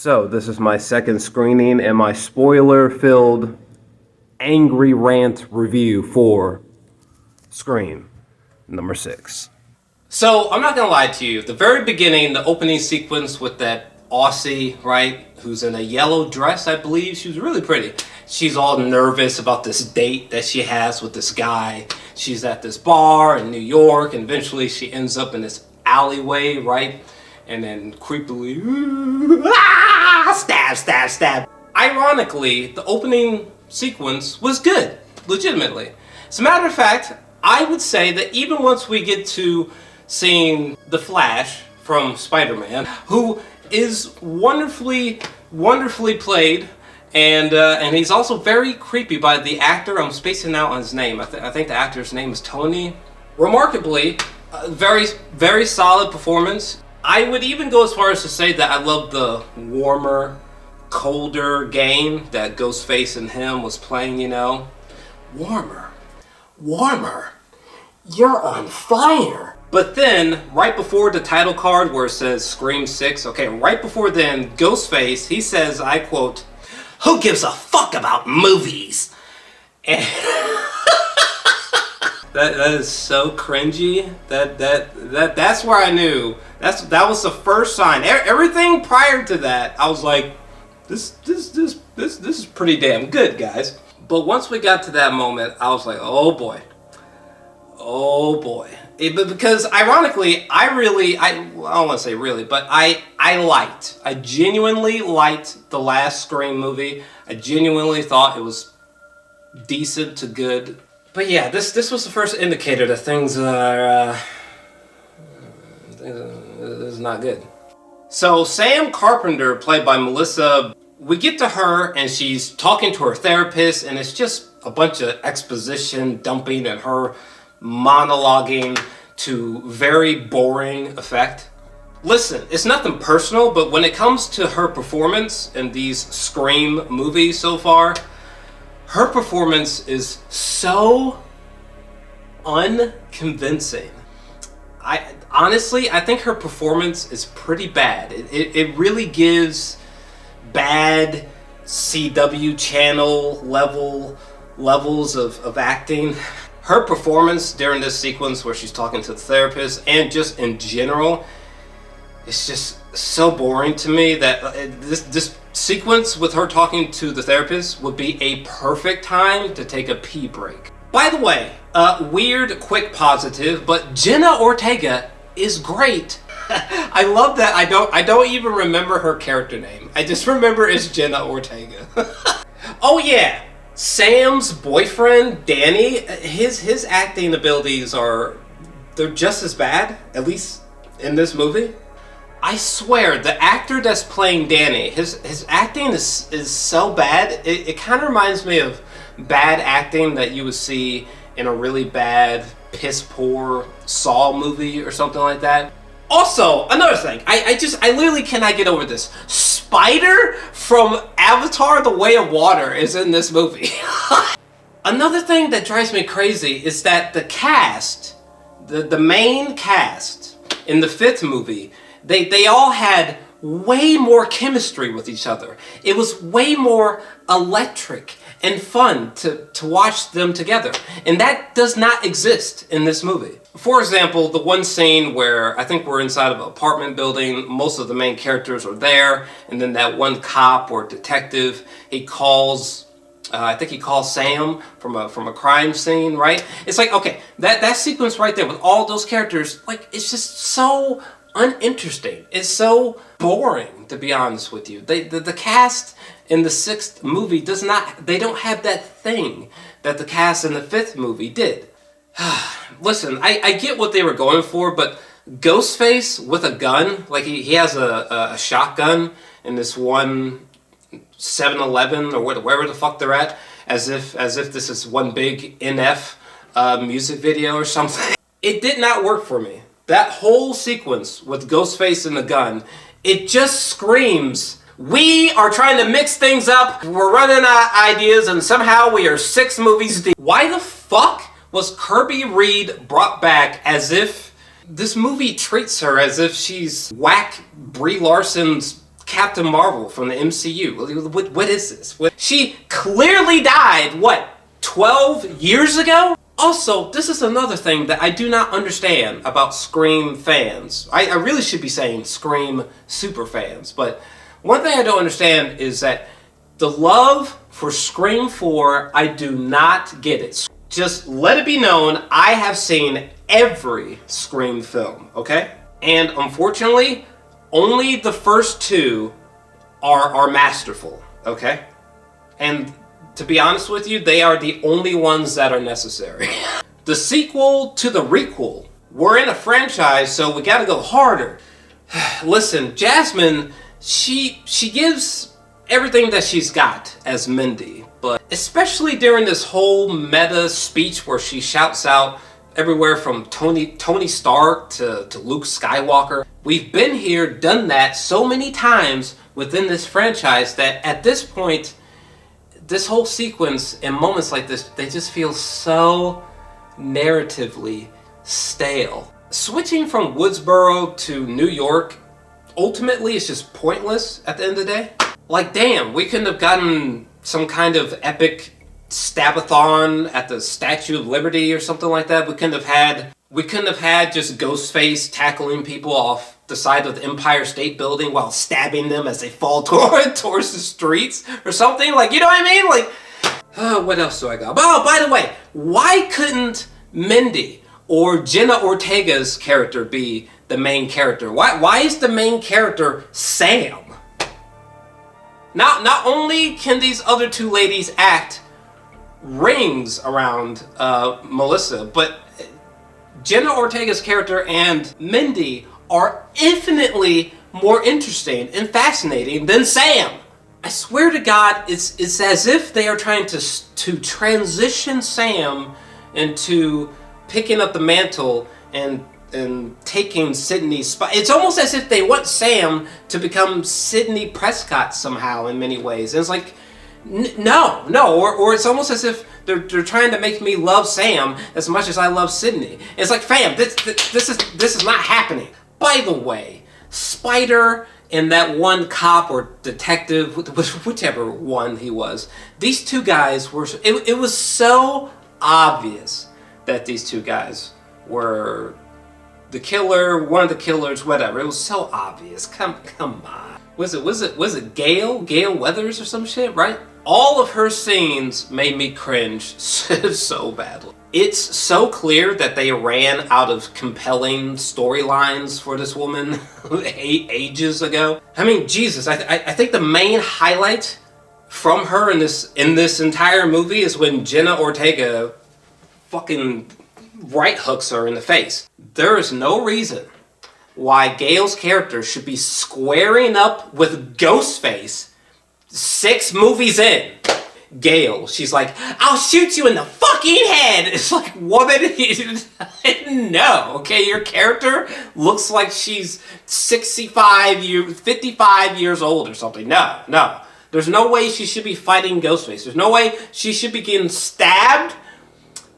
So, this is my second screening and my spoiler-filled angry rant review for Scream number 6. So, I'm not gonna lie to you. The very beginning, the opening sequence with that Aussie, right, who's in a yellow dress, I believe. She was really pretty. She's all nervous about this date that she has with this guy. She's at this bar in New York, and eventually she ends up in this alleyway, right? And then creepily, stab, stab, stab. Ironically, the opening sequence was good, legitimately. As a matter of fact, I would say that even once we get to seeing the Flash from Spider-Man, who is wonderfully played, and he's also very creepy by the actor. I'm spacing out on his name. I think the actor's name is Tony. Remarkably, very solid performance. I would even go as far as to say that I love the warmer, colder game that Ghostface and him was playing, you know. Warmer, you're on fire. But then, right before the title card where it says Scream 6, okay, right before then, Ghostface, he says, I quote, "Who gives a fuck about movies?" And that is so cringy. That's where I knew. That was the first sign. Everything prior to that, I was like, this is pretty damn good, guys. But once we got to that moment, I was like, oh boy. Because ironically, I don't want to say really, but I genuinely liked the last Scream movie. I genuinely thought it was decent to good. But yeah, this was the first indicator that things are this is not good. So Sam Carpenter, played by Melissa, we get to her and she's talking to her therapist, and it's just a bunch of exposition dumping and her monologuing to very boring effect. Listen, it's nothing personal, but when it comes to her performance in these Scream movies so far, her performance is so unconvincing. I think her performance is pretty bad. It really gives bad CW channel levels of acting. Her performance during this sequence where she's talking to the therapist and just in general, it's just so boring to me that this sequence with her talking to the therapist would be a perfect time to take a pee break. By the way, weird, quick positive, but Jenna Ortega is great. I love that I don't even remember her character name. I just remember it's Jenna Ortega. Oh yeah, Sam's boyfriend, Danny, his acting abilities they're just as bad, at least in this movie. I swear, the actor that's playing Danny, his acting is so bad, it kind of reminds me of bad acting that you would see in a really bad, piss-poor Saw movie or something like that. Also, another thing, I literally cannot get over this. Spider from Avatar: The Way of Water is in this movie. Another thing that drives me crazy is that the cast, the main cast in the 5th movie, they all had way more chemistry with each other. It was way more electric and fun to watch them together. And that does not exist in this movie. For example, the one scene where I think we're inside of an apartment building, most of the main characters are there, and then that one cop or detective, he calls, I think he calls Sam from a crime scene, right? It's like, okay, that sequence right there with all those characters, like, it's just so uninteresting. It's so boring, to be honest with you. The cast in the 6th movie they don't have that thing that the cast in the 5th movie did. Listen, I get what they were going for, but Ghostface with a gun, like he has a shotgun in this one 7-Eleven or wherever the fuck they're at, as if this is one big NF music video or something. It did not work for me. That whole sequence with Ghostface and the gun, it just screams, we are trying to mix things up, we're running out of ideas, and somehow we are 6 movies deep. Why the fuck was Kirby Reed brought back as if this movie treats her as if she's whack Brie Larson's Captain Marvel from the MCU. What is this? She clearly died, 12 years ago? Also, this is another thing that I do not understand about Scream fans. I really should be saying Scream super fans, but one thing I don't understand is that the love for Scream 4, I do not get it. Just let it be known, I have seen every Scream film, okay? And unfortunately, only the first two are masterful, okay? And to be honest with you, they are the only ones that are necessary. The sequel to the requel. We're in a franchise, so we gotta go harder. Listen, Jasmin, she gives everything that she's got as Mindy, but especially during this whole meta speech where she shouts out everywhere from Tony Stark to Luke Skywalker. We've been here, done that so many times within this franchise that at this point, this whole sequence and moments like this, they just feel so narratively stale. Switching from Woodsboro to New York, ultimately it's just pointless at the end of the day. Like, damn, we couldn't have gotten some kind of epic stabathon at the Statue of Liberty or something like that. We couldn't have had just Ghostface tackling people off the side of the Empire State Building while stabbing them as they fall towards the streets or something. Like, you know what I mean? Like, what else do I got? Oh, by the way, why couldn't Mindy or Jenna Ortega's character be the main character? Why is the main character Sam? Not only can these other two ladies act rings around Melissa, but Jenna Ortega's character and Mindy are infinitely more interesting and fascinating than Sam. I swear to God, it's as if they are trying to transition Sam into picking up the mantle and taking Sidney's spot. It's almost as if they want Sam to become Sidney Prescott somehow in many ways. And it's like, no, or it's almost as if they're trying to make me love Sam as much as I love Sidney. It's like, fam, this is not happening. By the way, Spider and that one cop or detective, whichever one he was, these two guys were, it was so obvious that these two guys were the killer, one of the killers, whatever. It was so obvious. Come on. Was it Gale Weathers or some shit, right? All of her scenes made me cringe so badly. It's so clear that they ran out of compelling storylines for this woman ages ago. I mean, Jesus, I think the main highlight from her in this entire movie is when Jenna Ortega fucking right hooks her in the face. There is no reason why Gale's character should be squaring up with Ghostface 6 movies in. Gale, she's like, I'll shoot you in the fucking head. It's like, woman, no, okay, your character looks like she's 55 years old or something. No. There's no way she should be fighting Ghostface. There's no way she should be getting stabbed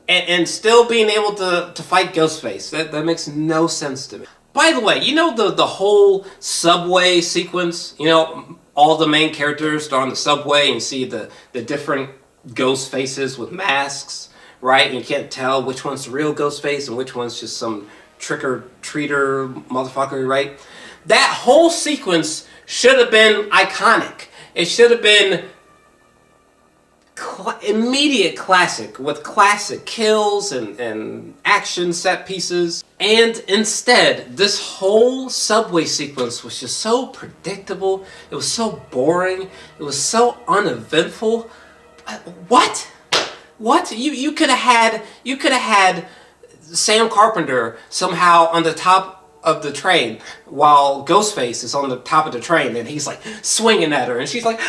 and still being able to fight Ghostface. That makes no sense to me. By the way, you know the whole subway sequence? You know, all the main characters are on the subway and see the different ghost faces with masks, right? And you can't tell which one's the real ghost face and which one's just some trick-or-treater motherfucker, right? That whole sequence should have been iconic. It should have been immediate classic with classic kills and action set pieces. And instead, this whole subway sequence was just so predictable. It was so boring. It was so uneventful. What? You could have had Sam Carpenter somehow on the top of the train while Ghostface is on the top of the train and he's like swinging at her and she's like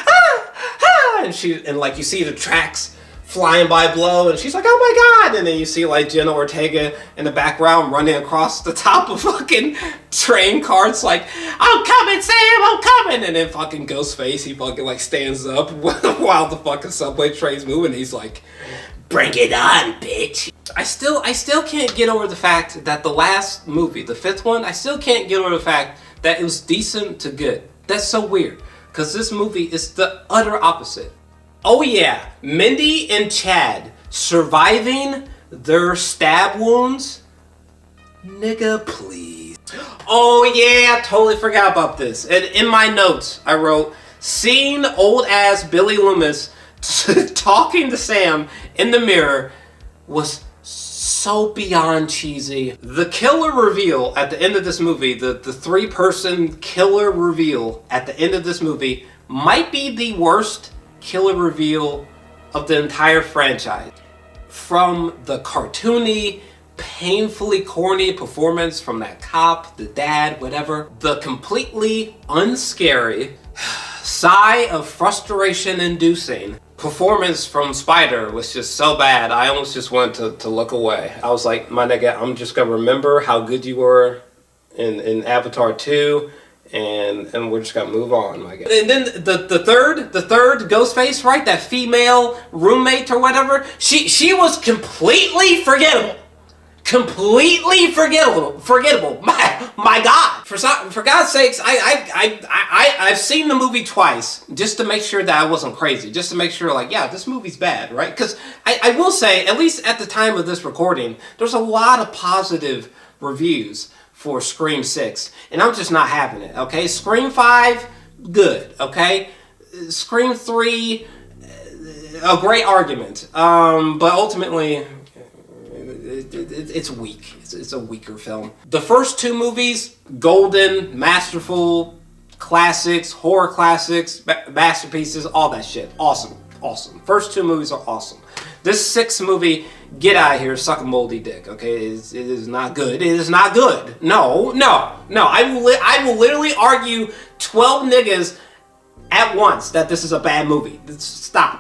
and like you see the tracks flying by below and she's like, oh my God, and then you see like Jenna Ortega in the background running across the top of fucking train carts like, I'm coming, Sam, I'm coming, and then fucking Ghostface, he fucking like stands up while the fucking subway train's moving. He's like, bring it on, bitch. I still can't get over the fact that the last movie, the 5th one, I still can't get over the fact that it was decent to good. That's so weird, because this movie is the utter opposite. Oh yeah, Mindy and Chad surviving their stab wounds? Nigga, please. Oh yeah, I totally forgot about this. And in my notes, I wrote, seeing old ass Billy Loomis talking to Sam in the mirror was so beyond cheesy. The killer reveal at the end of this movie, the three-person killer reveal at the end of this movie might be the worst killer reveal of the entire franchise. From the cartoony, painfully corny performance from that cop, the dad, whatever, the completely unscary, sigh of frustration-inducing performance from Spider was just so bad, I almost just wanted to look away. I was like, my nigga, I'm just gonna remember how good you were in Avatar 2, and we're just gonna move on, my guy. And then the third Ghostface, right? That female roommate or whatever, she was completely forgettable. Completely forgettable. My God! For God's sakes, I've seen the movie twice just to make sure that I wasn't crazy. Just to make sure, like, yeah, this movie's bad, right? Because I will say, at least at the time of this recording, there's a lot of positive reviews for Scream 6, and I'm just not having it. Okay, Scream 5, good. Okay, Scream 3, a great argument, but ultimately, it's weak. It's a weaker film. The first two movies, golden, masterful, classics, horror classics, masterpieces, all that shit. Awesome. First two movies are awesome. This sixth movie, get out of here, suck a moldy dick, okay? It is not good. It is not good. No. I will literally argue 12 niggas at once that this is a bad movie. Stop.